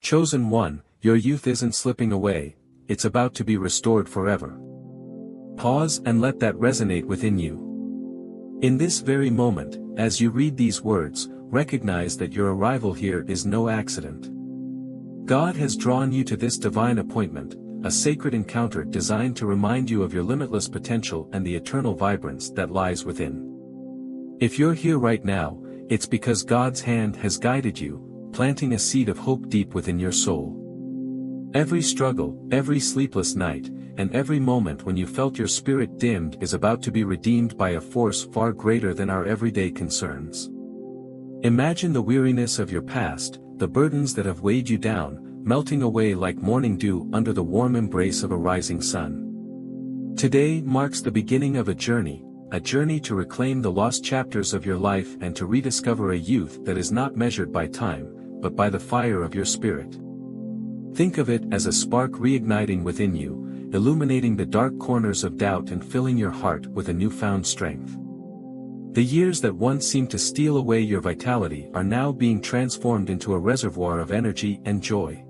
Chosen one, your youth isn't slipping away, it's about to be restored forever. Pause and let that resonate within you. In this very moment, as you read these words, recognize that your arrival here is no accident. God has drawn you to this divine appointment, a sacred encounter designed to remind you of your limitless potential and the eternal vibrance that lies within. If you're here right now, it's because God's hand has guided you, planting a seed of hope deep within your soul. Every struggle, every sleepless night, and every moment when you felt your spirit dimmed is about to be redeemed by a force far greater than our everyday concerns. Imagine the weariness of your past, the burdens that have weighed you down, melting away like morning dew under the warm embrace of a rising sun. Today marks the beginning of a journey to reclaim the lost chapters of your life and to rediscover a youth that is not measured by time, but by the fire of your spirit. Think of it as a spark reigniting within you, illuminating the dark corners of doubt and filling your heart with a newfound strength. The years that once seemed to steal away your vitality are now being transformed into a reservoir of energy and joy.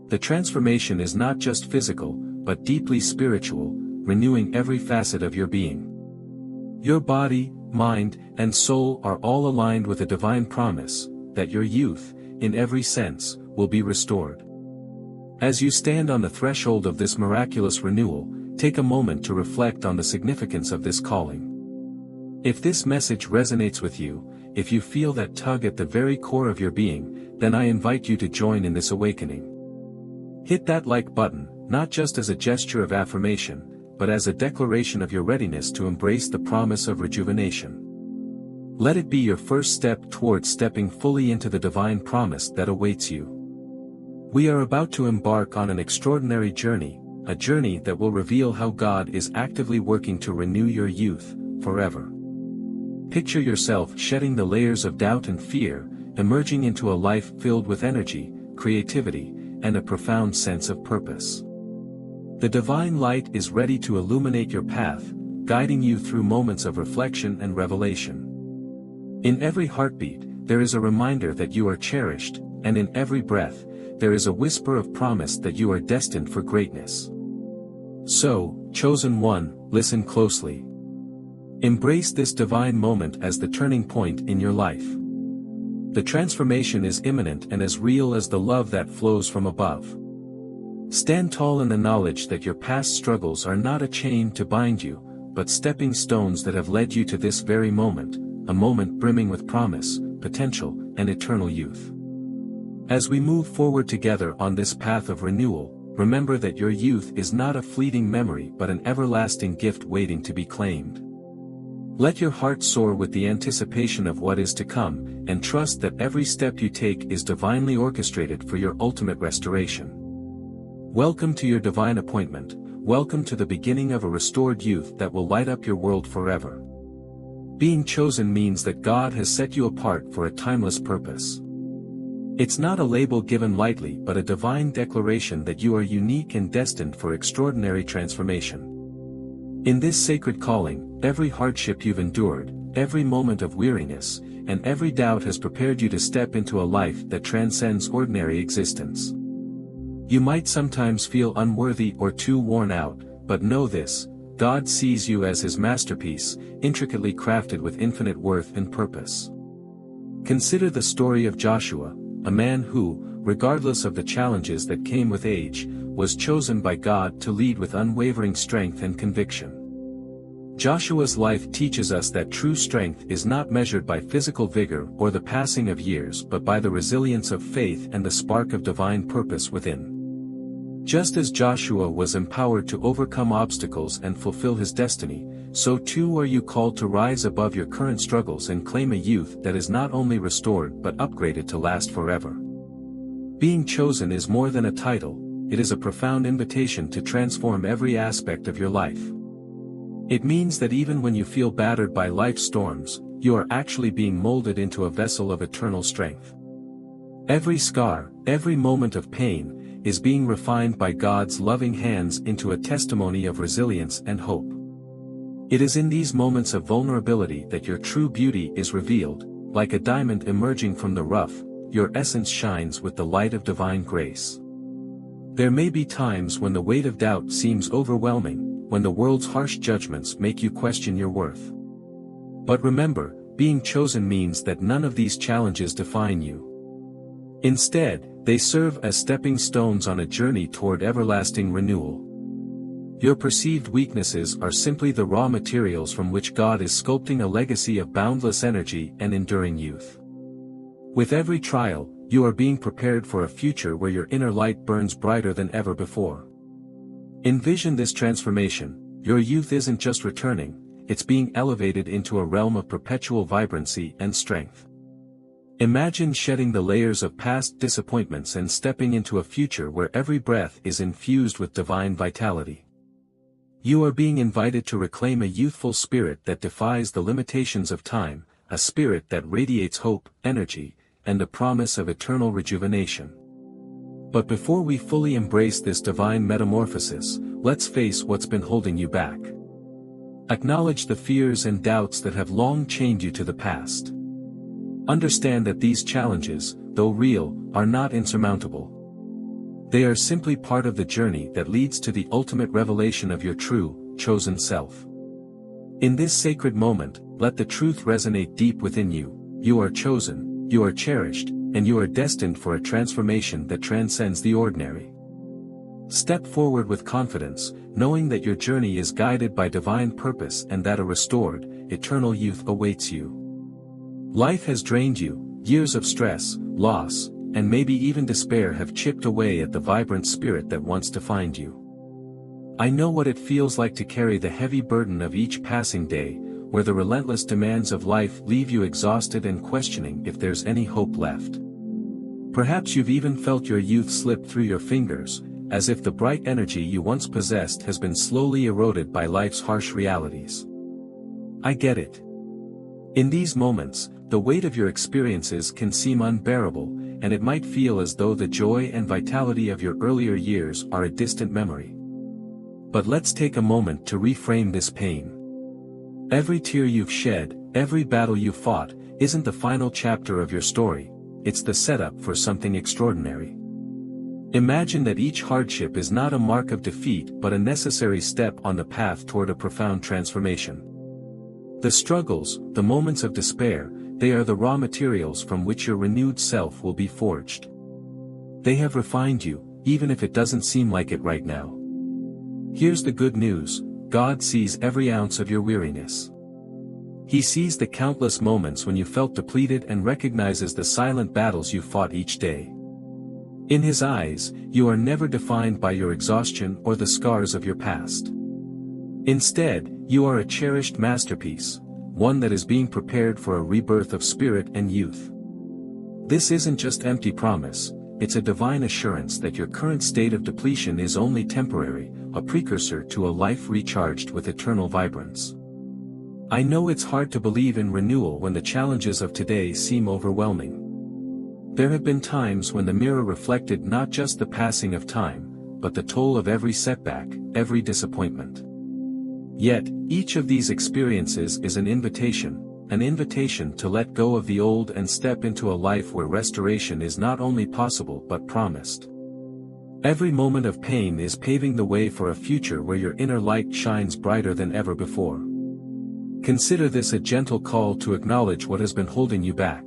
The transformation is not just physical, but deeply spiritual, renewing every facet of your being. Your body, mind, and soul are all aligned with a divine promise, that your youth, in every sense, will be restored. As you stand on the threshold of this miraculous renewal, take a moment to reflect on the significance of this calling. If this message resonates with you, if you feel that tug at the very core of your being, then I invite you to join in this awakening. Hit that like button, not just as a gesture of affirmation, but as a declaration of your readiness to embrace the promise of rejuvenation. Let it be your first step towards stepping fully into the divine promise that awaits you. We are about to embark on an extraordinary journey, a journey that will reveal how God is actively working to renew your youth, forever. Picture yourself shedding the layers of doubt and fear, emerging into a life filled with energy, creativity, and a profound sense of purpose. The divine light is ready to illuminate your path, guiding you through moments of reflection and revelation. In every heartbeat, there is a reminder that you are cherished, and in every breath, there is a whisper of promise that you are destined for greatness. So, chosen one, listen closely. Embrace this divine moment as the turning point in your life. The transformation is imminent and as real as the love that flows from above. Stand tall in the knowledge that your past struggles are not a chain to bind you, but stepping stones that have led you to this very moment, a moment brimming with promise, potential, and eternal youth. As we move forward together on this path of renewal, remember that your youth is not a fleeting memory but an everlasting gift waiting to be claimed. Let your heart soar with the anticipation of what is to come, and trust that every step you take is divinely orchestrated for your ultimate restoration. Welcome to your divine appointment, welcome to the beginning of a restored youth that will light up your world forever. Being chosen means that God has set you apart for a timeless purpose. It's not a label given lightly but a divine declaration that you are unique and destined for extraordinary transformation. In this sacred calling, every hardship you've endured, every moment of weariness, and every doubt has prepared you to step into a life that transcends ordinary existence. You might sometimes feel unworthy or too worn out, but know this: God sees you as His masterpiece, intricately crafted with infinite worth and purpose. Consider the story of Joshua, a man who, regardless of the challenges that came with age, was chosen by God to lead with unwavering strength and conviction. Joshua's life teaches us that true strength is not measured by physical vigor or the passing of years but by the resilience of faith and the spark of divine purpose within. Just as Joshua was empowered to overcome obstacles and fulfill his destiny, so too are you called to rise above your current struggles and claim a youth that is not only restored but upgraded to last forever. Being chosen is more than a title, it is a profound invitation to transform every aspect of your life. It means that even when you feel battered by life's storms, you are actually being molded into a vessel of eternal strength. Every scar, every moment of pain, is being refined by God's loving hands into a testimony of resilience and hope. It is in these moments of vulnerability that your true beauty is revealed, like a diamond emerging from the rough. your essence shines with the light of divine grace. There may be times when the weight of doubt seems overwhelming, when the world's harsh judgments make you question your worth. But remember, being chosen means that none of these challenges define you. Instead, they serve as stepping stones on a journey toward everlasting renewal. Your perceived weaknesses are simply the raw materials from which God is sculpting a legacy of boundless energy and enduring youth. With every trial, you are being prepared for a future where your inner light burns brighter than ever before. Envision this transformation. Your youth isn't just returning, it's being elevated into a realm of perpetual vibrancy and strength. Imagine shedding the layers of past disappointments and stepping into a future where every breath is infused with divine vitality. You are being invited to reclaim a youthful spirit that defies the limitations of time, a spirit that radiates hope, energy, and the promise of eternal rejuvenation. But before we fully embrace this divine metamorphosis, let's face what's been holding you back. Acknowledge the fears and doubts that have long chained you to the past. Understand that these challenges, though real, are not insurmountable. They are simply part of the journey that leads to the ultimate revelation of your true, chosen self. In this sacred moment, let the truth resonate deep within you. You are chosen, you are cherished, and you are destined for a transformation that transcends the ordinary. Step forward with confidence, knowing that your journey is guided by divine purpose and that a restored, eternal youth awaits you. Life has drained you, years of stress, loss, and maybe even despair have chipped away at the vibrant spirit that once defined you. I know what it feels like to carry the heavy burden of each passing day, where the relentless demands of life leave you exhausted and questioning if there's any hope left. Perhaps you've even felt your youth slip through your fingers, as if the bright energy you once possessed has been slowly eroded by life's harsh realities. I get it. In these moments, the weight of your experiences can seem unbearable, and it might feel as though the joy and vitality of your earlier years are a distant memory. But let's take a moment to reframe this pain. Every tear you've shed, every battle you've fought, isn't the final chapter of your story, it's the setup for something extraordinary. Imagine that each hardship is not a mark of defeat but a necessary step on the path toward a profound transformation. The struggles, the moments of despair, they are the raw materials from which your renewed self will be forged. They have refined you, even if it doesn't seem like it right now. Here's the good news: God sees every ounce of your weariness. He sees the countless moments when you felt depleted and recognizes the silent battles you fought each day. In His eyes, you are never defined by your exhaustion or the scars of your past. Instead, you are a cherished masterpiece, one that is being prepared for a rebirth of spirit and youth. This isn't just empty promise, it's a divine assurance that your current state of depletion is only temporary, a precursor to a life recharged with eternal vibrance. I know it's hard to believe in renewal when the challenges of today seem overwhelming. There have been times when the mirror reflected not just the passing of time, but the toll of every setback, every disappointment. Yet, each of these experiences is an invitation to let go of the old and step into a life where restoration is not only possible but promised. Every moment of pain is paving the way for a future where your inner light shines brighter than ever before. Consider this a gentle call to acknowledge what has been holding you back.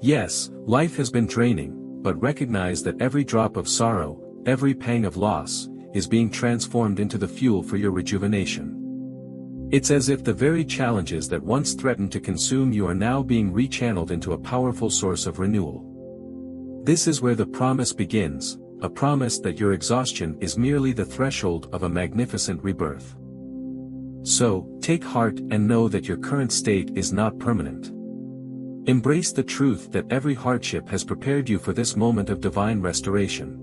Yes, life has been draining, but recognize that every drop of sorrow, every pang of loss, is being transformed into the fuel for your rejuvenation. It's as if the very challenges that once threatened to consume you are now being rechanneled into a powerful source of renewal. This is where the promise begins, a promise that your exhaustion is merely the threshold of a magnificent rebirth. So, take heart and know that your current state is not permanent. Embrace the truth that every hardship has prepared you for this moment of divine restoration.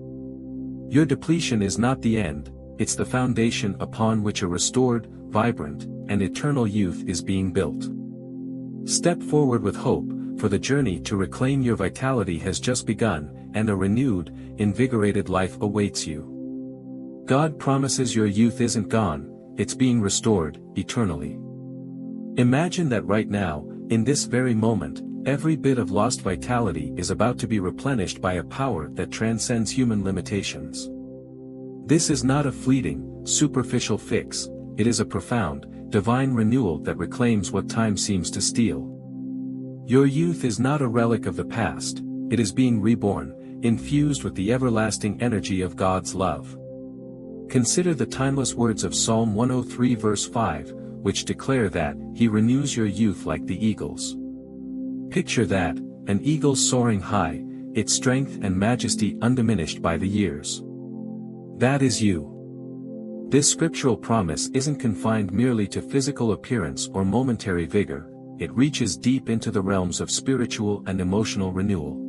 Your depletion is not the end, it's the foundation upon which a restored, vibrant, and eternal youth is being built. Step forward with hope, for the journey to reclaim your vitality has just begun, and a renewed, invigorated life awaits you. God promises your youth isn't gone, it's being restored, eternally. Imagine that right now, in this very moment, every bit of lost vitality is about to be replenished by a power that transcends human limitations. This is not a fleeting, superficial fix, it is a profound, divine renewal that reclaims what time seems to steal. Your youth is not a relic of the past, it is being reborn, infused with the everlasting energy of God's love. Consider the timeless words of Psalm 103 verse 5, which declare that, He renews your youth like the eagles. Picture that, an eagle soaring high, its strength and majesty undiminished by the years. That is you. This scriptural promise isn't confined merely to physical appearance or momentary vigor, it reaches deep into the realms of spiritual and emotional renewal.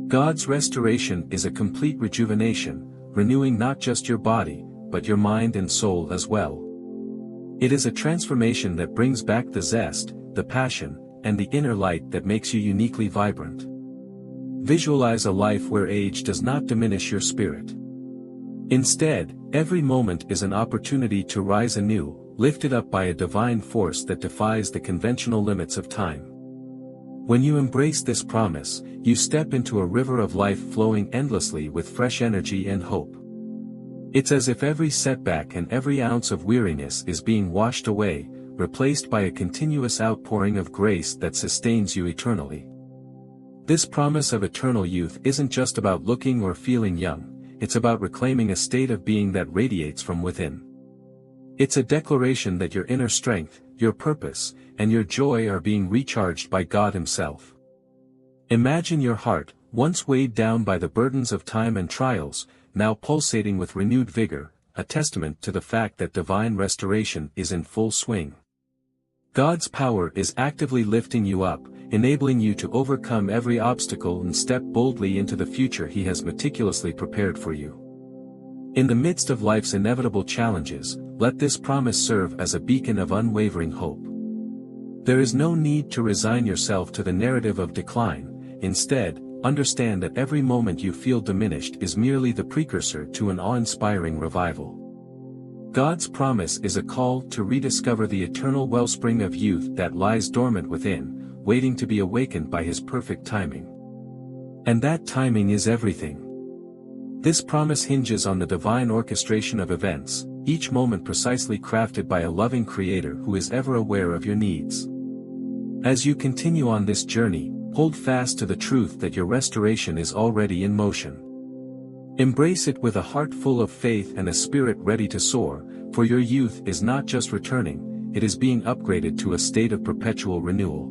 God's restoration is a complete rejuvenation, renewing not just your body, but your mind and soul as well. It is a transformation that brings back the zest, the passion, and the inner light that makes you uniquely vibrant. Visualize a life where age does not diminish your spirit. Instead, every moment is an opportunity to rise anew, lifted up by a divine force that defies the conventional limits of time. When you embrace this promise, you step into a river of life flowing endlessly with fresh energy and hope. It's as if every setback and every ounce of weariness is being washed away, replaced by a continuous outpouring of grace that sustains you eternally. This promise of eternal youth isn't just about looking or feeling young, it's about reclaiming a state of being that radiates from within. It's a declaration that your inner strength, your purpose, and your joy are being recharged by God Himself. Imagine your heart, once weighed down by the burdens of time and trials, now pulsating with renewed vigor, a testament to the fact that divine restoration is in full swing. God's power is actively lifting you up, enabling you to overcome every obstacle and step boldly into the future He has meticulously prepared for you. In the midst of life's inevitable challenges, let this promise serve as a beacon of unwavering hope. There is no need to resign yourself to the narrative of decline, instead, understand that every moment you feel diminished is merely the precursor to an awe-inspiring revival. God's promise is a call to rediscover the eternal wellspring of youth that lies dormant within, waiting to be awakened by His perfect timing. And that timing is everything. This promise hinges on the divine orchestration of events, each moment precisely crafted by a loving Creator who is ever aware of your needs. As you continue on this journey, hold fast to the truth that your restoration is already in motion. Embrace it with a heart full of faith and a spirit ready to soar, for your youth is not just returning, it is being upgraded to a state of perpetual renewal.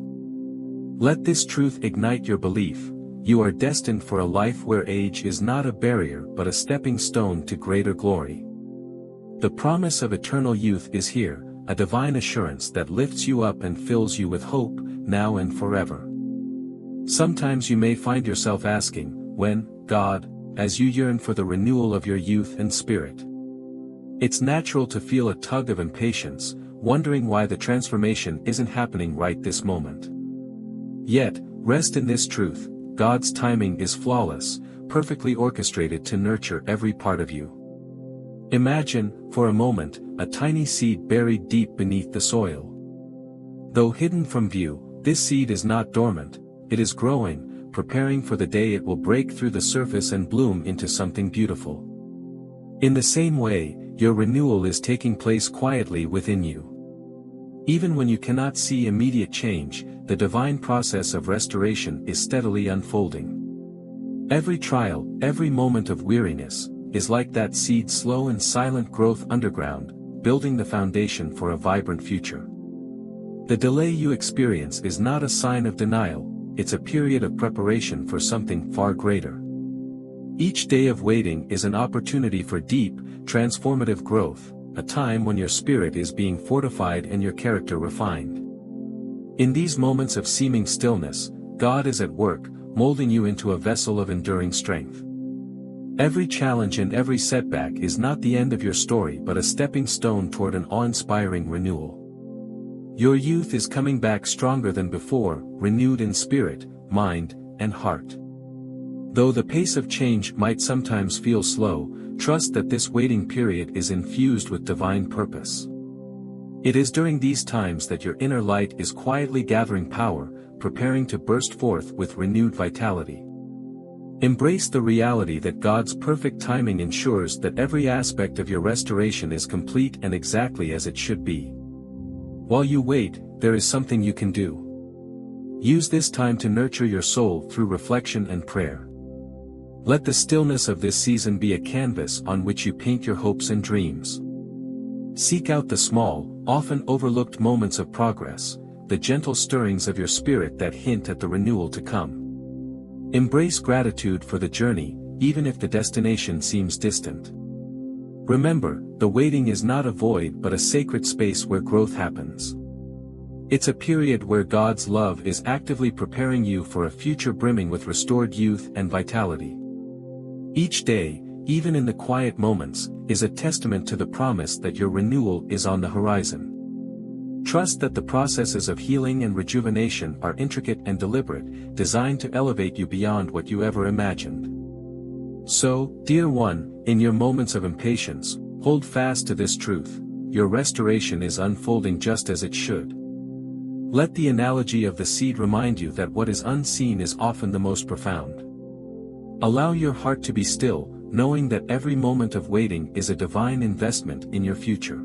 Let this truth ignite your belief: you are destined for a life where age is not a barrier but a stepping stone to greater glory. The promise of eternal youth is here, a divine assurance that lifts you up and fills you with hope, now and forever. Sometimes you may find yourself asking, when, God, as you yearn for the renewal of your youth and spirit. It's natural to feel a tug of impatience, wondering why the transformation isn't happening right this moment. Yet, rest in this truth: God's timing is flawless, perfectly orchestrated to nurture every part of you. Imagine, for a moment, a tiny seed buried deep beneath the soil. Though hidden from view, this seed is not dormant, it is growing, preparing for the day it will break through the surface and bloom into something beautiful. In the same way, your renewal is taking place quietly within you. Even when you cannot see immediate change, the divine process of restoration is steadily unfolding. Every trial, every moment of weariness, is like that seed's slow and silent growth underground, building the foundation for a vibrant future. The delay you experience is not a sign of denial, it's a period of preparation for something far greater. Each day of waiting is an opportunity for deep, transformative growth, a time when your spirit is being fortified and your character refined. In these moments of seeming stillness, God is at work, molding you into a vessel of enduring strength. Every challenge and every setback is not the end of your story but a stepping stone toward an awe-inspiring renewal. Your youth is coming back stronger than before, renewed in spirit, mind, and heart. Though the pace of change might sometimes feel slow, trust that this waiting period is infused with divine purpose. It is during these times that your inner light is quietly gathering power, preparing to burst forth with renewed vitality. Embrace the reality that God's perfect timing ensures that every aspect of your restoration is complete and exactly as it should be. While you wait, there is something you can do. Use this time to nurture your soul through reflection and prayer. Let the stillness of this season be a canvas on which you paint your hopes and dreams. Seek out the small, often overlooked moments of progress, the gentle stirrings of your spirit that hint at the renewal to come. Embrace gratitude for the journey, even if the destination seems distant. Remember, the waiting is not a void but a sacred space where growth happens. It's a period where God's love is actively preparing you for a future brimming with restored youth and vitality. Each day, even in the quiet moments, is a testament to the promise that your renewal is on the horizon. Trust that the processes of healing and rejuvenation are intricate and deliberate, designed to elevate you beyond what you ever imagined. So, dear one, in your moments of impatience, hold fast to this truth: your restoration is unfolding just as it should. Let the analogy of the seed remind you that what is unseen is often the most profound. Allow your heart to be still, knowing that every moment of waiting is a divine investment in your future.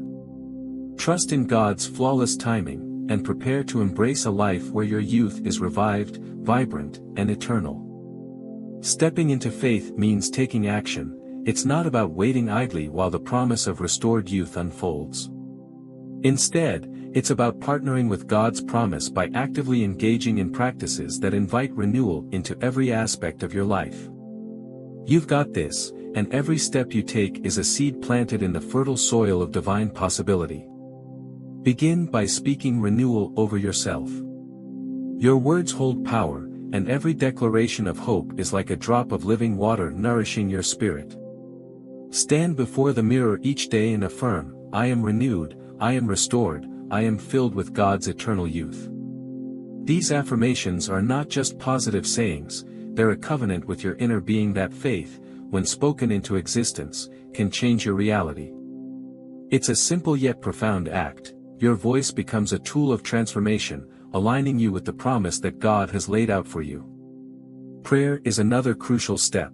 Trust in God's flawless timing, and prepare to embrace a life where your youth is revived, vibrant, and eternal. Stepping into faith means taking action. It's not about waiting idly while the promise of restored youth unfolds. Instead, it's about partnering with God's promise by actively engaging in practices that invite renewal into every aspect of your life. You've got this, and every step you take is a seed planted in the fertile soil of divine possibility. Begin by speaking renewal over yourself. Your words hold power, and every declaration of hope is like a drop of living water nourishing your spirit. Stand before the mirror each day and affirm, "I am renewed, I am restored, I am filled with God's eternal youth." These affirmations are not just positive sayings, they're a covenant with your inner being that faith, when spoken into existence, can change your reality. It's a simple yet profound act. Your voice becomes a tool of transformation, aligning you with the promise that God has laid out for you. Prayer is another crucial step.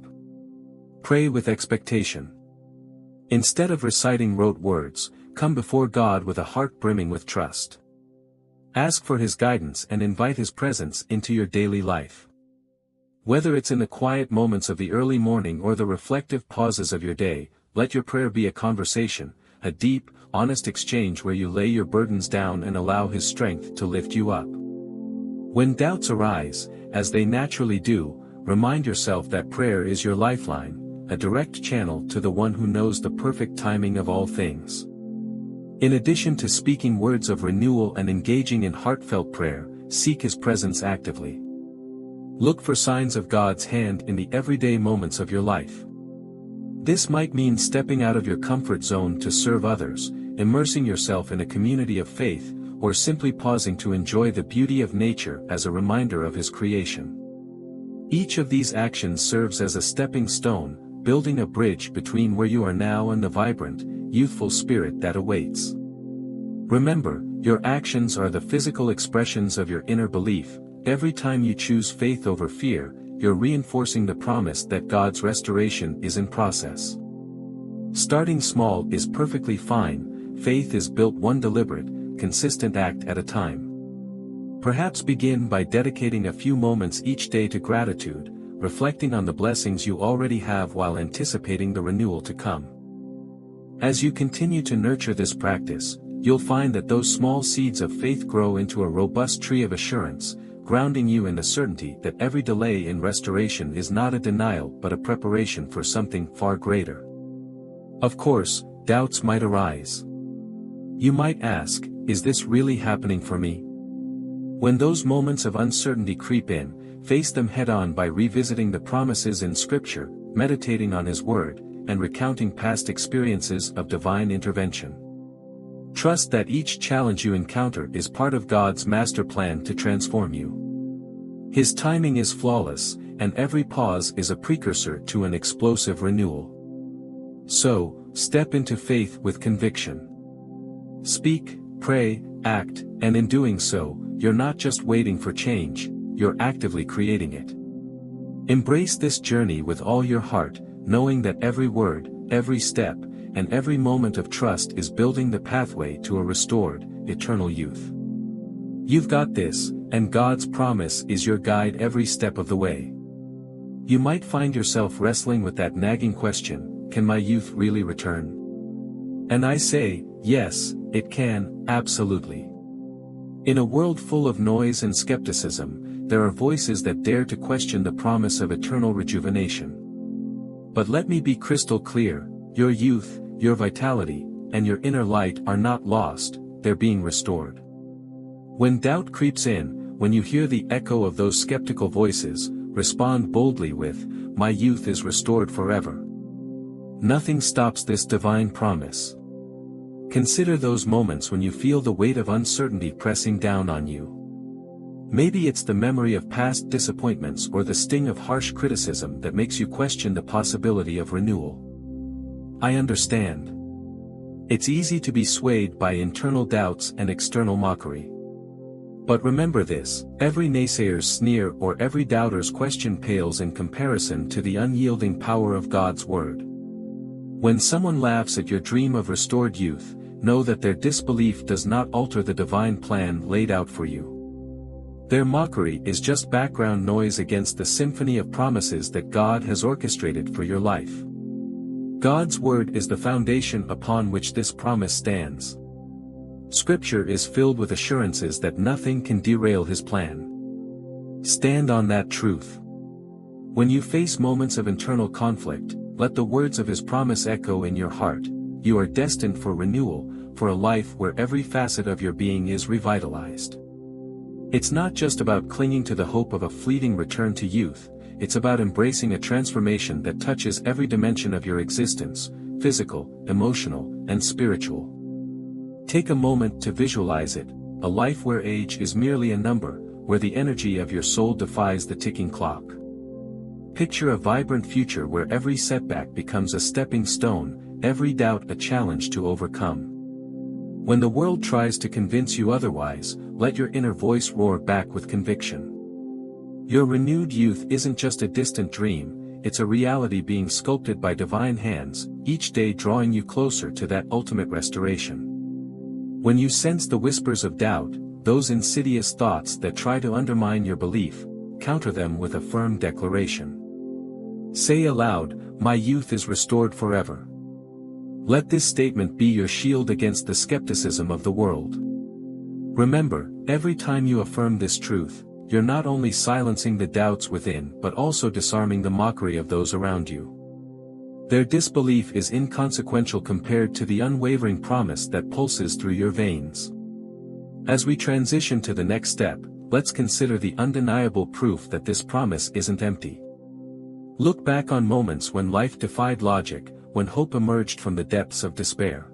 Pray with expectation. Instead of reciting rote words, come before God with a heart brimming with trust. Ask for His guidance and invite His presence into your daily life. Whether it's in the quiet moments of the early morning or the reflective pauses of your day, let your prayer be a conversation, a deep, honest exchange where you lay your burdens down and allow His strength to lift you up. When doubts arise, as they naturally do, remind yourself that prayer is your lifeline, a direct channel to the one who knows the perfect timing of all things. In addition to speaking words of renewal and engaging in heartfelt prayer, seek His presence actively. Look for signs of God's hand in the everyday moments of your life. This might mean stepping out of your comfort zone to serve others, immersing yourself in a community of faith, or simply pausing to enjoy the beauty of nature as a reminder of His creation. Each of these actions serves as a stepping stone, building a bridge between where you are now and the vibrant, youthful spirit that awaits. Remember, your actions are the physical expressions of your inner belief. Every time you choose faith over fear, you're reinforcing the promise that God's restoration is in process. Starting small is perfectly fine. Faith is built one deliberate, consistent act at a time. Perhaps begin by dedicating a few moments each day to gratitude, reflecting on the blessings you already have while anticipating the renewal to come. As you continue to nurture this practice, you'll find that those small seeds of faith grow into a robust tree of assurance, grounding you in the certainty that every delay in restoration is not a denial but a preparation for something far greater. Of course, doubts might arise. You might ask, is this really happening for me? When those moments of uncertainty creep in, face them head-on by revisiting the promises in Scripture, meditating on His Word, and recounting past experiences of divine intervention. Trust that each challenge you encounter is part of God's master plan to transform you. His timing is flawless, and every pause is a precursor to an explosive renewal. So, step into faith with conviction. Speak, pray, act, and in doing so, you're not just waiting for change, you're actively creating it. Embrace this journey with all your heart, knowing that every word, every step, and every moment of trust is building the pathway to a restored, eternal youth. You've got this, and God's promise is your guide every step of the way. You might find yourself wrestling with that nagging question, can my youth really return? And I say, yes, it can, absolutely. In a world full of noise and skepticism, there are voices that dare to question the promise of eternal rejuvenation. But let me be crystal clear, your youth, your vitality, and your inner light are not lost, they're being restored. When doubt creeps in, when you hear the echo of those skeptical voices, respond boldly with, "My youth is restored forever." Nothing stops this divine promise. Consider those moments when you feel the weight of uncertainty pressing down on you. Maybe it's the memory of past disappointments or the sting of harsh criticism that makes you question the possibility of renewal. I understand. It's easy to be swayed by internal doubts and external mockery. But remember this, every naysayer's sneer or every doubter's question pales in comparison to the unyielding power of God's word. When someone laughs at your dream of restored youth, know that their disbelief does not alter the divine plan laid out for you. Their mockery is just background noise against the symphony of promises that God has orchestrated for your life. God's word is the foundation upon which this promise stands. Scripture is filled with assurances that nothing can derail His plan. Stand on that truth. When you face moments of internal conflict, let the words of His promise echo in your heart. You are destined for renewal, for a life where every facet of your being is revitalized. It's not just about clinging to the hope of a fleeting return to youth, it's about embracing a transformation that touches every dimension of your existence, physical, emotional, and spiritual. Take a moment to visualize it, a life where age is merely a number, where the energy of your soul defies the ticking clock. Picture a vibrant future where every setback becomes a stepping stone, every doubt a challenge to overcome. When the world tries to convince you otherwise, let your inner voice roar back with conviction. Your renewed youth isn't just a distant dream, it's a reality being sculpted by divine hands, each day drawing you closer to that ultimate restoration. When you sense the whispers of doubt, those insidious thoughts that try to undermine your belief, counter them with a firm declaration. Say aloud, "My youth is restored forever." Let this statement be your shield against the skepticism of the world. Remember, every time you affirm this truth, you're not only silencing the doubts within but also disarming the mockery of those around you. Their disbelief is inconsequential compared to the unwavering promise that pulses through your veins. As we transition to the next step, let's consider the undeniable proof that this promise isn't empty. Look back on moments when life defied logic, when hope emerged from the depths of despair.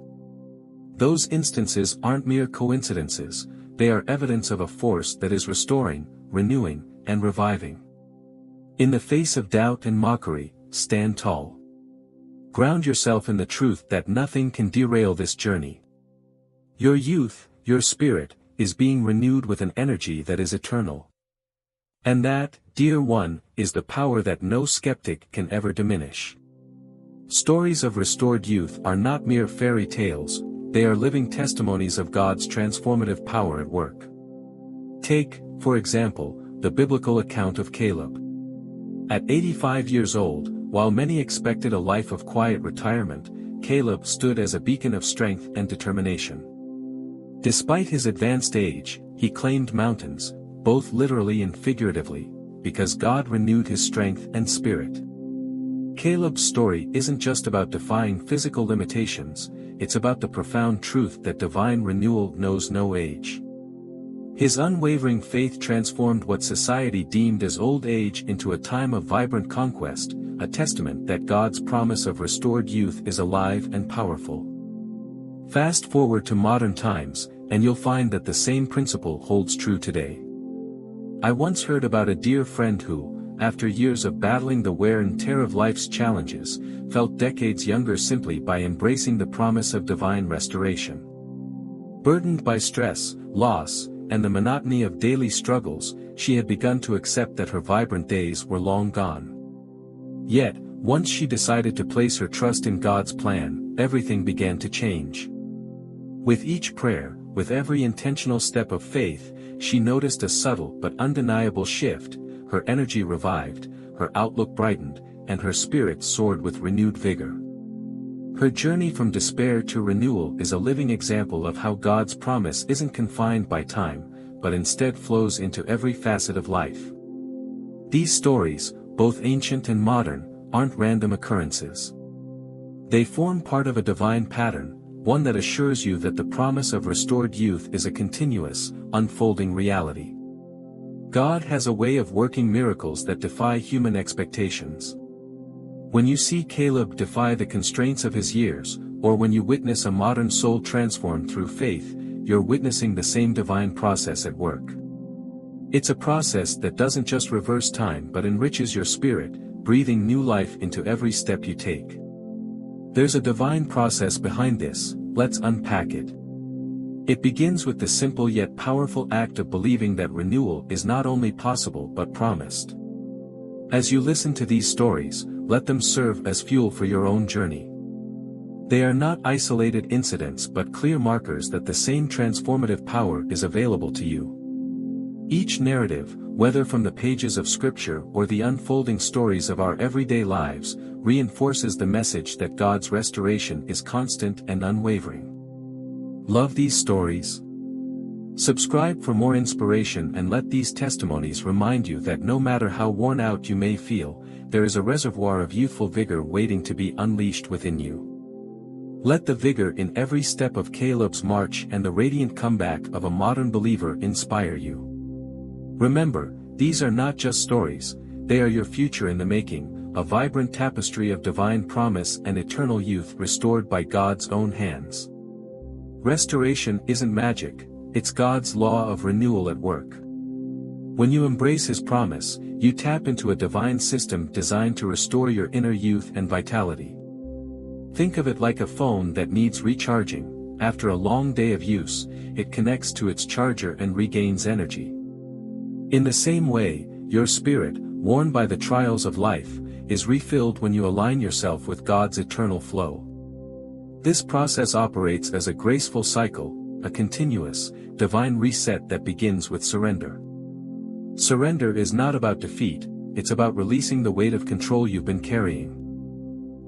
Those instances aren't mere coincidences, they are evidence of a force that is restoring, renewing, and reviving. In the face of doubt and mockery, stand tall. Ground yourself in the truth that nothing can derail this journey. Your youth, your spirit, is being renewed with an energy that is eternal. And that, dear one, is the power that no skeptic can ever diminish. Stories of restored youth are not mere fairy tales, they are living testimonies of God's transformative power at work. Take, for example, the biblical account of Caleb. At 85 years old, while many expected a life of quiet retirement, Caleb stood as a beacon of strength and determination. Despite his advanced age, he claimed mountains, both literally and figuratively, because God renewed his strength and spirit. Caleb's story isn't just about defying physical limitations, it's about the profound truth that divine renewal knows no age. His unwavering faith transformed what society deemed as old age into a time of vibrant conquest, a testament that God's promise of restored youth is alive and powerful. Fast forward to modern times, and you'll find that the same principle holds true today. I once heard about a dear friend who, after years of battling the wear and tear of life's challenges, felt decades younger simply by embracing the promise of divine restoration. Burdened by stress, loss, and the monotony of daily struggles, she had begun to accept that her vibrant days were long gone. Yet, once she decided to place her trust in God's plan, everything began to change. With each prayer, with every intentional step of faith, she noticed a subtle but undeniable shift. Her energy revived, her outlook brightened, and her spirit soared with renewed vigor. Her journey from despair to renewal is a living example of how God's promise isn't confined by time, but instead flows into every facet of life. These stories, both ancient and modern, aren't random occurrences. They form part of a divine pattern, one that assures you that the promise of restored youth is a continuous, unfolding reality. God has a way of working miracles that defy human expectations. When you see Caleb defy the constraints of his years, or when you witness a modern soul transformed through faith, you're witnessing the same divine process at work. It's a process that doesn't just reverse time but enriches your spirit, breathing new life into every step you take. There's a divine process behind this. Let's unpack it. It begins with the simple yet powerful act of believing that renewal is not only possible but promised. As you listen to these stories, let them serve as fuel for your own journey. They are not isolated incidents but clear markers that the same transformative power is available to you. Each narrative, whether from the pages of Scripture or the unfolding stories of our everyday lives, reinforces the message that God's restoration is constant and unwavering. Love these stories? Subscribe for more inspiration and let these testimonies remind you that no matter how worn out you may feel, there is a reservoir of youthful vigor waiting to be unleashed within you. Let the vigor in every step of Caleb's march and the radiant comeback of a modern believer inspire you. Remember, these are not just stories, they are your future in the making, a vibrant tapestry of divine promise and eternal youth restored by God's own hands. Restoration isn't magic, it's God's law of renewal at work. When you embrace His promise, you tap into a divine system designed to restore your inner youth and vitality. Think of it like a phone that needs recharging. After a long day of use, it connects to its charger and regains energy. In the same way, your spirit, worn by the trials of life, is refilled when you align yourself with God's eternal flow. This process operates as a graceful cycle, a continuous, divine reset that begins with surrender. Surrender is not about defeat, it's about releasing the weight of control you've been carrying.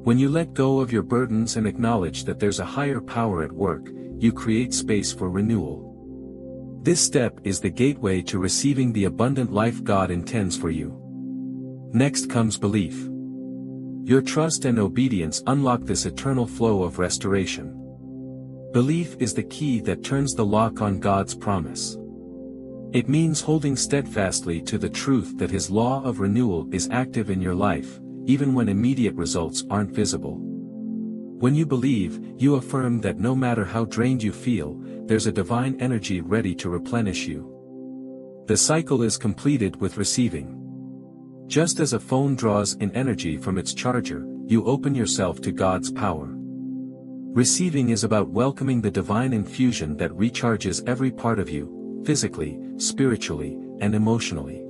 When you let go of your burdens and acknowledge that there's a higher power at work, you create space for renewal. This step is the gateway to receiving the abundant life God intends for you. Next comes belief. Your trust and obedience unlock this eternal flow of restoration. Belief is the key that turns the lock on God's promise. It means holding steadfastly to the truth that His law of renewal is active in your life, even when immediate results aren't visible. When you believe, you affirm that no matter how drained you feel, there's a divine energy ready to replenish you. The cycle is completed with receiving. Just as a phone draws in energy from its charger, you open yourself to God's power. Receiving is about welcoming the divine infusion that recharges every part of you, physically, spiritually, and emotionally.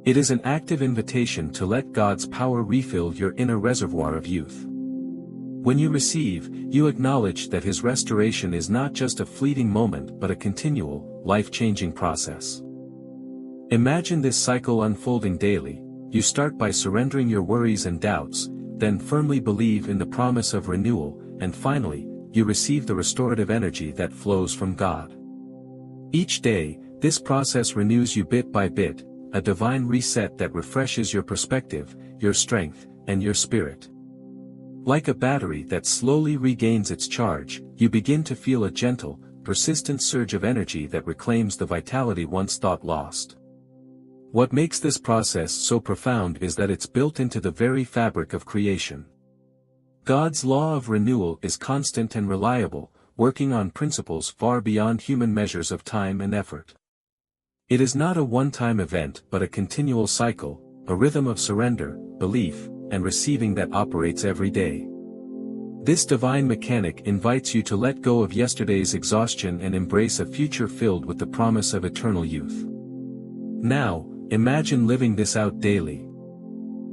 It is an active invitation to let God's power refill your inner reservoir of youth. When you receive, you acknowledge that His restoration is not just a fleeting moment but a continual, life-changing process. Imagine this cycle unfolding daily. You start by surrendering your worries and doubts, then firmly believe in the promise of renewal, and finally, you receive the restorative energy that flows from God. Each day, this process renews you bit by bit, a divine reset that refreshes your perspective, your strength, and your spirit. Like a battery that slowly regains its charge, you begin to feel a gentle, persistent surge of energy that reclaims the vitality once thought lost. What makes this process so profound is that it's built into the very fabric of creation. God's law of renewal is constant and reliable, working on principles far beyond human measures of time and effort. It is not a one-time event but a continual cycle, a rhythm of surrender, belief, and receiving that operates every day. This divine mechanic invites you to let go of yesterday's exhaustion and embrace a future filled with the promise of eternal youth. Now, imagine living this out daily.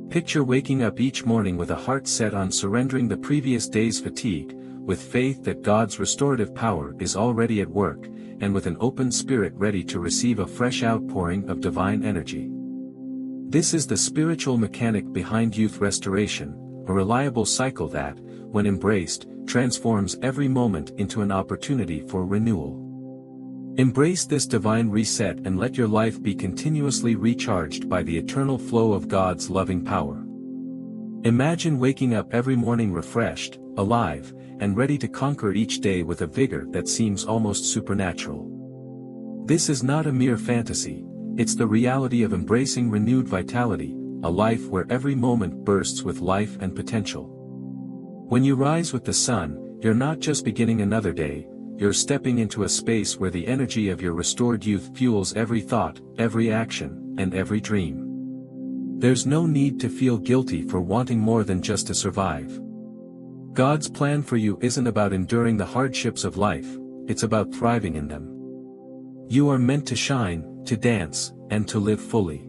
Picture waking up each morning with a heart set on surrendering the previous day's fatigue, with faith that God's restorative power is already at work, and with an open spirit ready to receive a fresh outpouring of divine energy. This is the spiritual mechanic behind youth restoration, a reliable cycle that, when embraced, transforms every moment into an opportunity for renewal. Embrace this divine reset and let your life be continuously recharged by the eternal flow of God's loving power. Imagine waking up every morning refreshed, alive, and ready to conquer each day with a vigor that seems almost supernatural. This is not a mere fantasy, it's the reality of embracing renewed vitality, a life where every moment bursts with life and potential. When you rise with the sun, you're not just beginning another day, you're stepping into a space where the energy of your restored youth fuels every thought, every action, and every dream. There's no need to feel guilty for wanting more than just to survive. God's plan for you isn't about enduring the hardships of life, it's about thriving in them. You are meant to shine, to dance, and to live fully.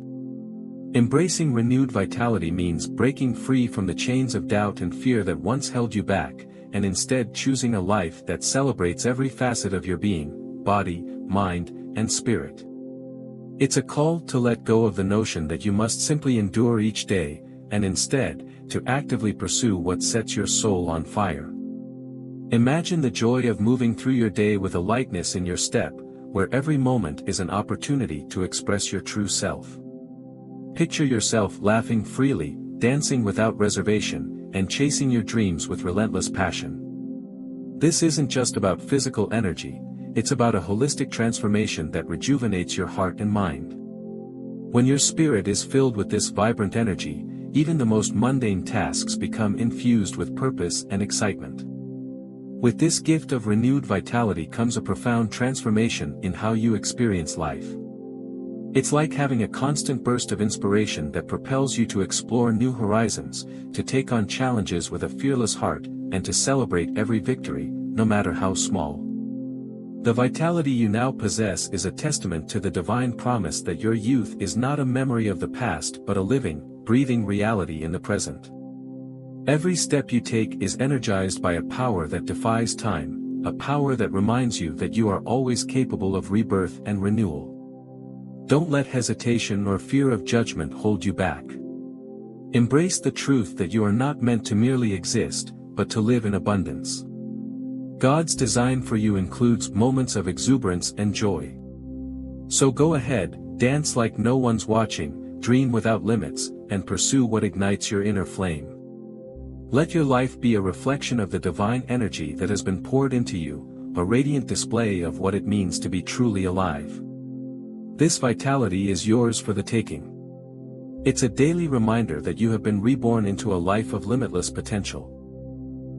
Embracing renewed vitality means breaking free from the chains of doubt and fear that once held you back, and instead choosing a life that celebrates every facet of your being, body, mind, and spirit. It's a call to let go of the notion that you must simply endure each day, and instead, to actively pursue what sets your soul on fire. Imagine the joy of moving through your day with a lightness in your step, where every moment is an opportunity to express your true self. Picture yourself laughing freely, dancing without reservation, and chasing your dreams with relentless passion. This isn't just about physical energy, it's about a holistic transformation that rejuvenates your heart and mind. When your spirit is filled with this vibrant energy, even the most mundane tasks become infused with purpose and excitement. With this gift of renewed vitality comes a profound transformation in how you experience life. It's like having a constant burst of inspiration that propels you to explore new horizons, to take on challenges with a fearless heart, and to celebrate every victory, no matter how small. The vitality you now possess is a testament to the divine promise that your youth is not a memory of the past but a living, breathing reality in the present. Every step you take is energized by a power that defies time, a power that reminds you that you are always capable of rebirth and renewal. Don't let hesitation or fear of judgment hold you back. Embrace the truth that you are not meant to merely exist, but to live in abundance. God's design for you includes moments of exuberance and joy. So go ahead, dance like no one's watching, dream without limits, and pursue what ignites your inner flame. Let your life be a reflection of the divine energy that has been poured into you, a radiant display of what it means to be truly alive. This vitality is yours for the taking. It's a daily reminder that you have been reborn into a life of limitless potential.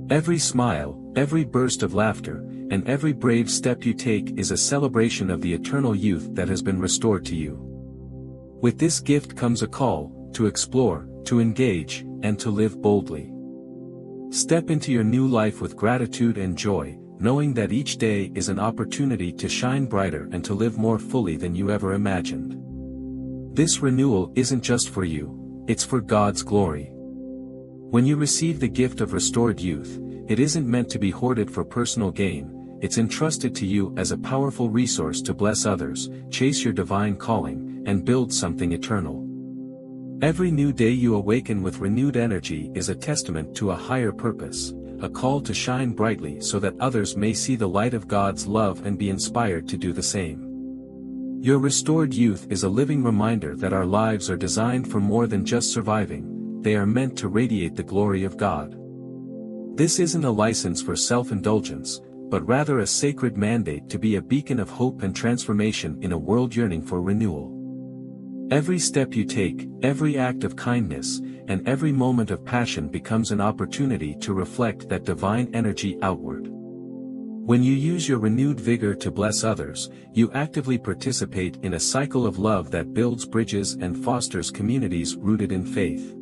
Every smile, every burst of laughter, and every brave step you take is a celebration of the eternal youth that has been restored to you. With this gift comes a call, to explore, to engage, and to live boldly. Step into your new life with gratitude and joy, knowing that each day is an opportunity to shine brighter and to live more fully than you ever imagined. This renewal isn't just for you, it's for God's glory. When you receive the gift of restored youth, it isn't meant to be hoarded for personal gain, it's entrusted to you as a powerful resource to bless others, chase your divine calling, and build something eternal. Every new day you awaken with renewed energy is a testament to a higher purpose, a call to shine brightly so that others may see the light of God's love and be inspired to do the same. Your restored youth is a living reminder that our lives are designed for more than just surviving, they are meant to radiate the glory of God. This isn't a license for self-indulgence, but rather a sacred mandate to be a beacon of hope and transformation in a world yearning for renewal. Every step you take, every act of kindness, and every moment of passion becomes an opportunity to reflect that divine energy outward. When you use your renewed vigor to bless others, you actively participate in a cycle of love that builds bridges and fosters communities rooted in faith.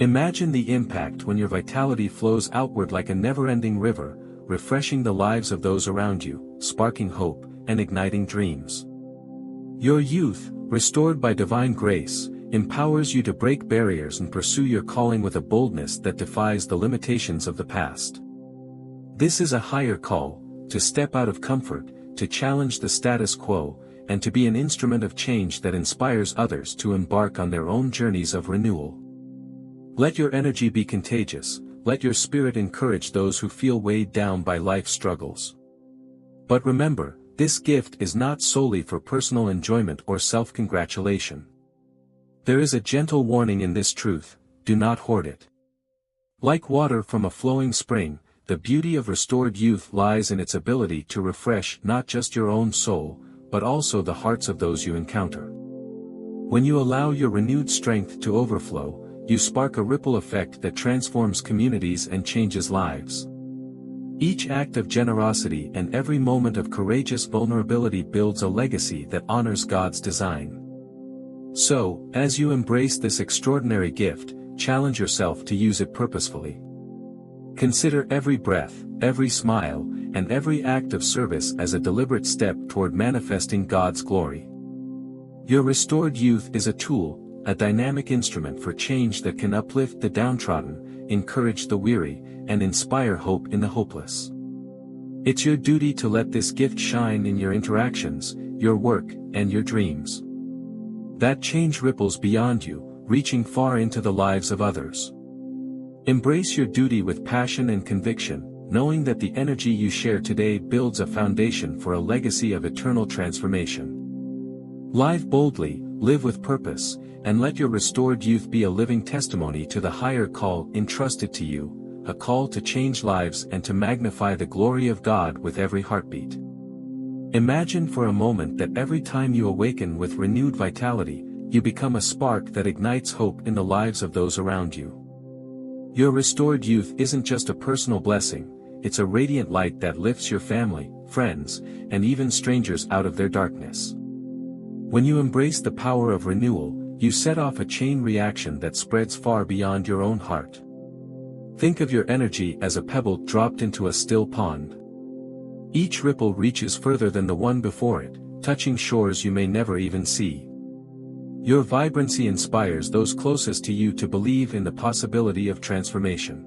Imagine the impact when your vitality flows outward like a never-ending river, refreshing the lives of those around you, sparking hope, and igniting dreams. Your youth, restored by divine grace, empowers you to break barriers and pursue your calling with a boldness that defies the limitations of the past. This is a higher call, to step out of comfort, to challenge the status quo, and to be an instrument of change that inspires others to embark on their own journeys of renewal. Let your energy be contagious, let your spirit encourage those who feel weighed down by life's struggles. But remember, this gift is not solely for personal enjoyment or self-congratulation. There is a gentle warning in this truth: do not hoard it. Like water from a flowing spring, the beauty of restored youth lies in its ability to refresh not just your own soul, but also the hearts of those you encounter. When you allow your renewed strength to overflow, you spark a ripple effect that transforms communities and changes lives. Each act of generosity and every moment of courageous vulnerability builds a legacy that honors God's design. So, as you embrace this extraordinary gift, challenge yourself to use it purposefully. Consider every breath, every smile, and every act of service as a deliberate step toward manifesting God's glory. Your restored youth is a tool, a dynamic instrument for change that can uplift the downtrodden, encourage the weary, and inspire hope in the hopeless. It's your duty to let this gift shine in your interactions, your work, and your dreams. That change ripples beyond you, reaching far into the lives of others. Embrace your duty with passion and conviction, knowing that the energy you share today builds a foundation for a legacy of eternal transformation. Live boldly, live with purpose, and let your restored youth be a living testimony to the higher call entrusted to you, a call to change lives and to magnify the glory of God with every heartbeat. Imagine for a moment that every time you awaken with renewed vitality, you become a spark that ignites hope in the lives of those around you. Your restored youth isn't just a personal blessing, it's a radiant light that lifts your family, friends, and even strangers out of their darkness. When you embrace the power of renewal, you set off a chain reaction that spreads far beyond your own heart. Think of your energy as a pebble dropped into a still pond. Each ripple reaches further than the one before it, touching shores you may never even see. Your vibrancy inspires those closest to you to believe in the possibility of transformation.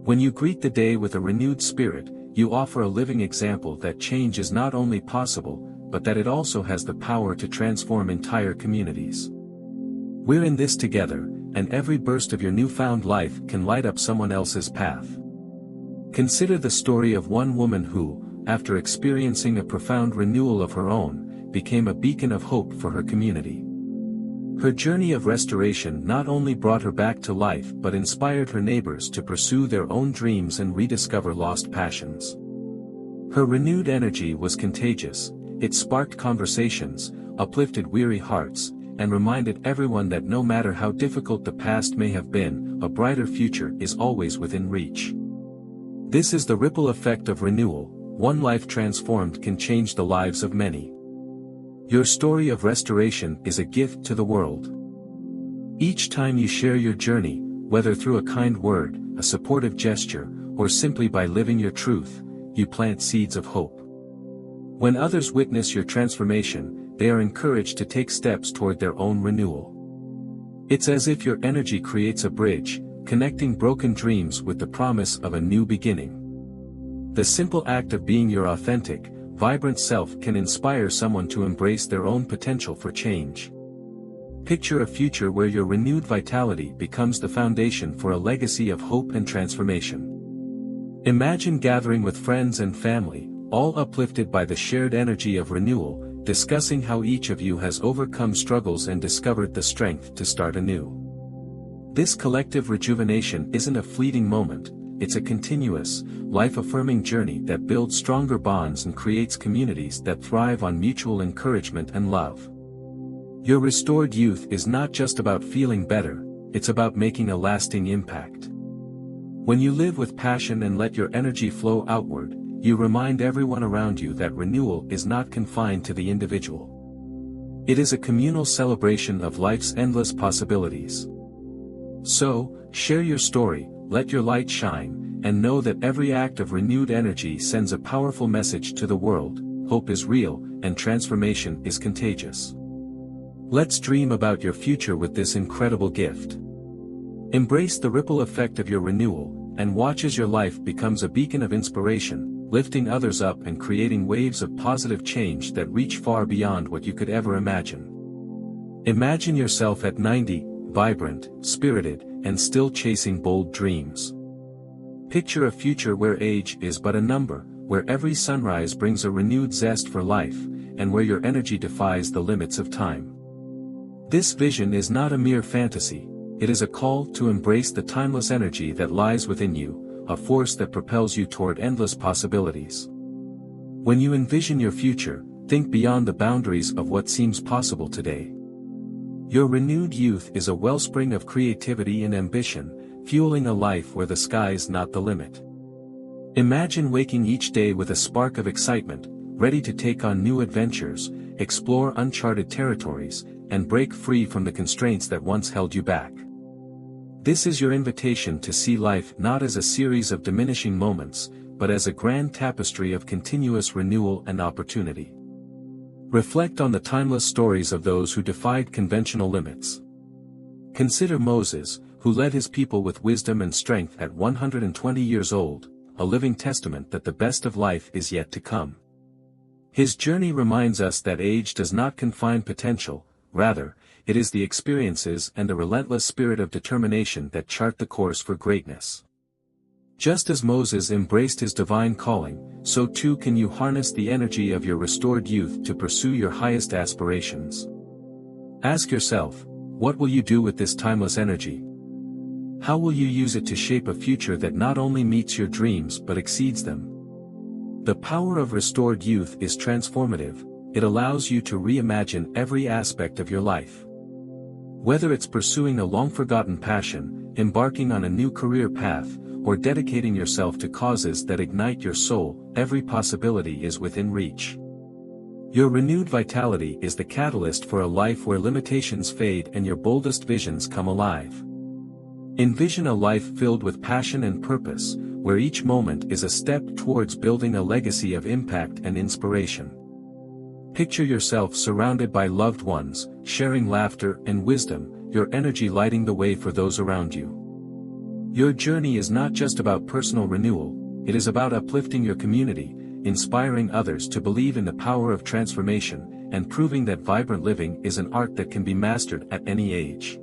When you greet the day with a renewed spirit, you offer a living example that change is not only possible, but that it also has the power to transform entire communities. We're in this together, and every burst of your newfound life can light up someone else's path. Consider the story of one woman who, after experiencing a profound renewal of her own, became a beacon of hope for her community. Her journey of restoration not only brought her back to life but inspired her neighbors to pursue their own dreams and rediscover lost passions. Her renewed energy was contagious. It sparked conversations, uplifted weary hearts, and reminded everyone that no matter how difficult the past may have been, a brighter future is always within reach. This is the ripple effect of renewal. One life transformed can change the lives of many. Your story of restoration is a gift to the world. Each time you share your journey, whether through a kind word, a supportive gesture, or simply by living your truth, you plant seeds of hope. When others witness your transformation, they are encouraged to take steps toward their own renewal. It's as if your energy creates a bridge, connecting broken dreams with the promise of a new beginning. The simple act of being your authentic, vibrant self can inspire someone to embrace their own potential for change. Picture a future where your renewed vitality becomes the foundation for a legacy of hope and transformation. Imagine gathering with friends and family, all uplifted by the shared energy of renewal, discussing how each of you has overcome struggles and discovered the strength to start anew. This collective rejuvenation isn't a fleeting moment, it's a continuous, life-affirming journey that builds stronger bonds and creates communities that thrive on mutual encouragement and love. Your restored youth is not just about feeling better, it's about making a lasting impact. When you live with passion and let your energy flow outward, you remind everyone around you that renewal is not confined to the individual. It is a communal celebration of life's endless possibilities. So, share your story, let your light shine, and know that every act of renewed energy sends a powerful message to the world. Hope is real, and transformation is contagious. Let's dream about your future with this incredible gift. Embrace the ripple effect of your renewal, and watch as your life becomes a beacon of inspiration, lifting others up and creating waves of positive change that reach far beyond what you could ever imagine. Imagine yourself at 90, vibrant, spirited, and still chasing bold dreams. Picture a future where age is but a number, where every sunrise brings a renewed zest for life, and where your energy defies the limits of time. This vision is not a mere fantasy, it is a call to embrace the timeless energy that lies within you, a force that propels you toward endless possibilities. When you envision your future, think beyond the boundaries of what seems possible today. Your renewed youth is a wellspring of creativity and ambition, fueling a life where the sky's not the limit. Imagine waking each day with a spark of excitement, ready to take on new adventures, explore uncharted territories, and break free from the constraints that once held you back. This is your invitation to see life not as a series of diminishing moments, but as a grand tapestry of continuous renewal and opportunity. Reflect on the timeless stories of those who defied conventional limits. Consider Moses, who led his people with wisdom and strength at 120 years old, a living testament that the best of life is yet to come. His journey reminds us that age does not confine potential, rather, it is the experiences and the relentless spirit of determination that chart the course for greatness. Just as Moses embraced his divine calling, so too can you harness the energy of your restored youth to pursue your highest aspirations. Ask yourself, what will you do with this timeless energy? How will you use it to shape a future that not only meets your dreams but exceeds them? The power of restored youth is transformative. It allows you to reimagine every aspect of your life. Whether it's pursuing a long-forgotten passion, embarking on a new career path, or dedicating yourself to causes that ignite your soul, every possibility is within reach. Your renewed vitality is the catalyst for a life where limitations fade and your boldest visions come alive. Envision a life filled with passion and purpose, where each moment is a step towards building a legacy of impact and inspiration. Picture yourself surrounded by loved ones, sharing laughter and wisdom, your energy lighting the way for those around you. Your journey is not just about personal renewal, it is about uplifting your community, inspiring others to believe in the power of transformation, and proving that vibrant living is an art that can be mastered at any age.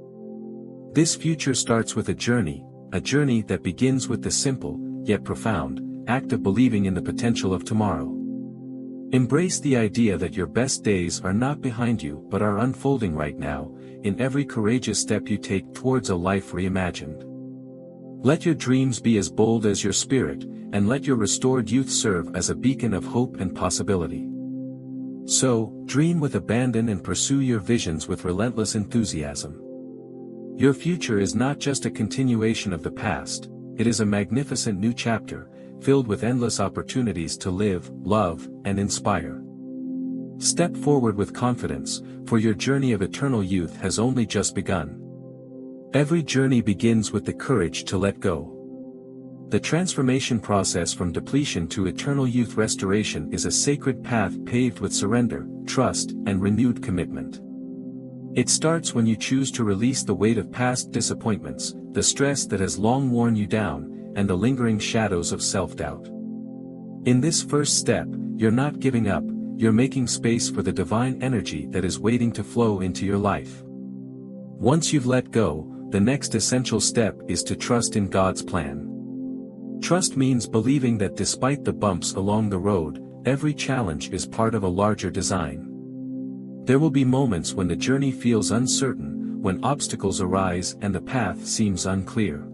This future starts with a journey that begins with the simple, yet profound, act of believing in the potential of tomorrow. Embrace the idea that your best days are not behind you but are unfolding right now, in every courageous step you take towards a life reimagined. Let your dreams be as bold as your spirit, and let your restored youth serve as a beacon of hope and possibility. So, dream with abandon and pursue your visions with relentless enthusiasm. Your future is not just a continuation of the past, it is a magnificent new chapter, filled with endless opportunities to live, love, and inspire. Step forward with confidence, for your journey of eternal youth has only just begun. Every journey begins with the courage to let go. The transformation process from depletion to eternal youth restoration is a sacred path paved with surrender, trust, and renewed commitment. It starts when you choose to release the weight of past disappointments, the stress that has long worn you down, and the lingering shadows of self-doubt. In this first step, you're not giving up, you're making space for the divine energy that is waiting to flow into your life. Once you've let go, the next essential step is to trust in God's plan. Trust means believing that despite the bumps along the road, every challenge is part of a larger design. There will be moments when the journey feels uncertain, when obstacles arise and the path seems unclear.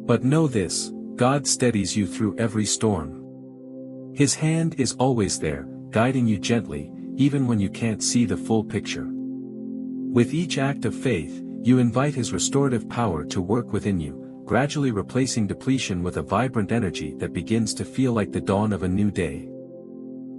But know this, God steadies you through every storm. His hand is always there, guiding you gently, even when you can't see the full picture. With each act of faith, you invite His restorative power to work within you, gradually replacing depletion with a vibrant energy that begins to feel like the dawn of a new day.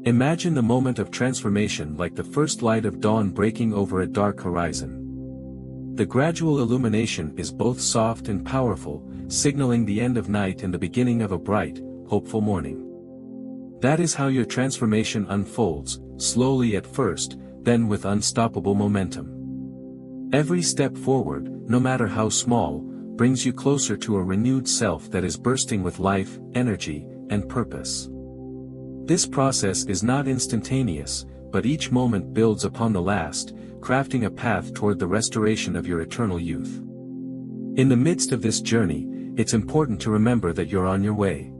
Imagine the moment of transformation like the first light of dawn breaking over a dark horizon. The gradual illumination is both soft and powerful, signaling the end of night and the beginning of a bright, hopeful morning. That is how your transformation unfolds, slowly at first, then with unstoppable momentum. Every step forward, no matter how small, brings you closer to a renewed self that is bursting with life, energy, and purpose. This process is not instantaneous, but each moment builds upon the last, crafting a path toward the restoration of your eternal youth. In the midst of this journey, it's important to remember that you're on your way.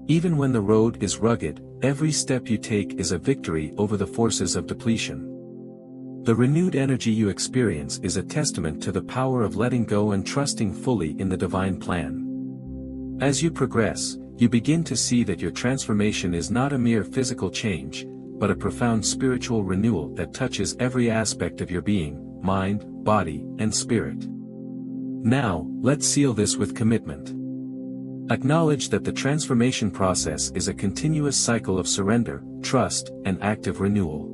Even when the road is rugged, every step you take is a victory over the forces of depletion. The renewed energy you experience is a testament to the power of letting go and trusting fully in the divine plan. As you progress, you begin to see that your transformation is not a mere physical change, but a profound spiritual renewal that touches every aspect of your being, mind, body, and spirit. Now, let's seal this with commitment. Acknowledge that the transformation process is a continuous cycle of surrender, trust, and active renewal.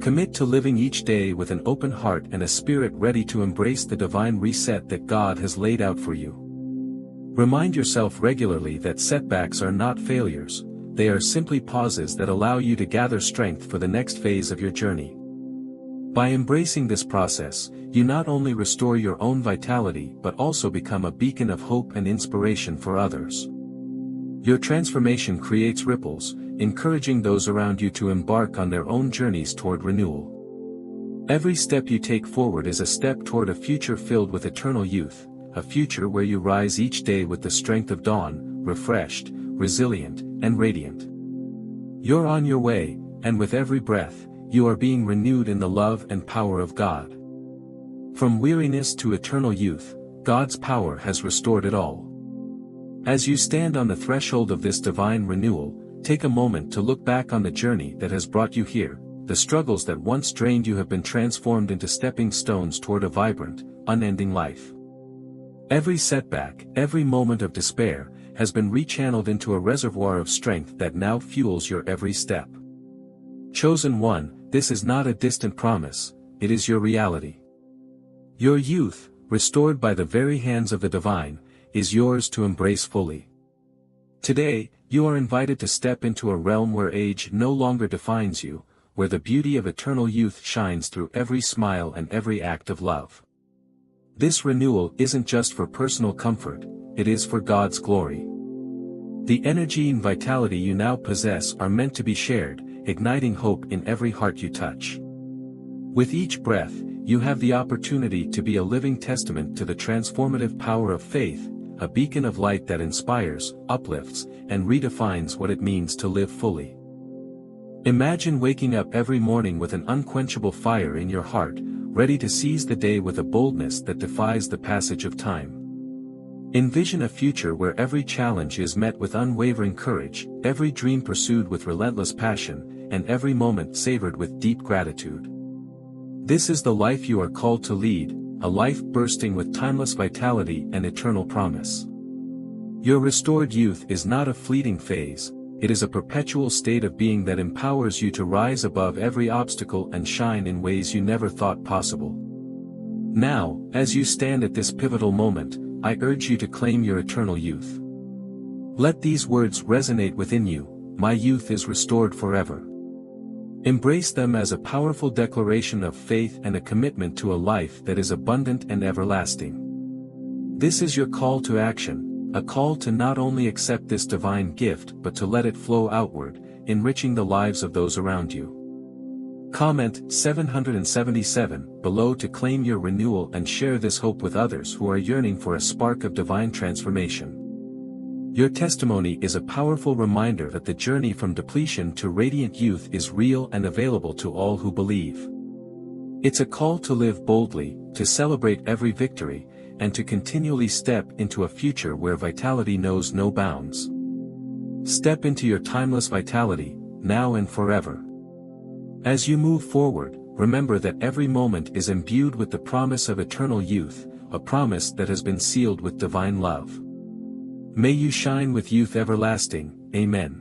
Commit to living each day with an open heart and a spirit ready to embrace the divine reset that God has laid out for you. Remind yourself regularly that setbacks are not failures, they are simply pauses that allow you to gather strength for the next phase of your journey. By embracing this process, you not only restore your own vitality but also become a beacon of hope and inspiration for others. Your transformation creates ripples, encouraging those around you to embark on their own journeys toward renewal. Every step you take forward is a step toward a future filled with eternal youth, a future where you rise each day with the strength of dawn, refreshed, resilient, and radiant. You're on your way, and with every breath, you are being renewed in the love and power of God. From weariness to eternal youth, God's power has restored it all. As you stand on the threshold of this divine renewal, take a moment to look back on the journey that has brought you here. The struggles that once drained you have been transformed into stepping stones toward a vibrant, unending life. Every setback, every moment of despair, has been rechanneled into a reservoir of strength that now fuels your every step. Chosen one, this is not a distant promise, it is your reality. Your youth, restored by the very hands of the divine, is yours to embrace fully. Today, you are invited to step into a realm where age no longer defines you, where the beauty of eternal youth shines through every smile and every act of love. This renewal isn't just for personal comfort, it is for God's glory. The energy and vitality you now possess are meant to be shared, igniting hope in every heart you touch. With each breath, you have the opportunity to be a living testament to the transformative power of faith, a beacon of light that inspires, uplifts, and redefines what it means to live fully. Imagine waking up every morning with an unquenchable fire in your heart, ready to seize the day with a boldness that defies the passage of time. Envision a future where every challenge is met with unwavering courage, every dream pursued with relentless passion, and every moment savored with deep gratitude. This is the life you are called to lead, a life bursting with timeless vitality and eternal promise. Your restored youth is not a fleeting phase, it is a perpetual state of being that empowers you to rise above every obstacle and shine in ways you never thought possible. Now, as you stand at this pivotal moment, I urge you to claim your eternal youth. Let these words resonate within you, my youth is restored forever. Embrace them as a powerful declaration of faith and a commitment to a life that is abundant and everlasting. This is your call to action, a call to not only accept this divine gift but to let it flow outward, enriching the lives of those around you. Comment 777 below to claim your renewal and share this hope with others who are yearning for a spark of divine transformation. Your testimony is a powerful reminder that the journey from depletion to radiant youth is real and available to all who believe. It's a call to live boldly, to celebrate every victory, and to continually step into a future where vitality knows no bounds. Step into your timeless vitality, now and forever. As you move forward, remember that every moment is imbued with the promise of eternal youth, a promise that has been sealed with divine love. May you shine with youth everlasting, Amen.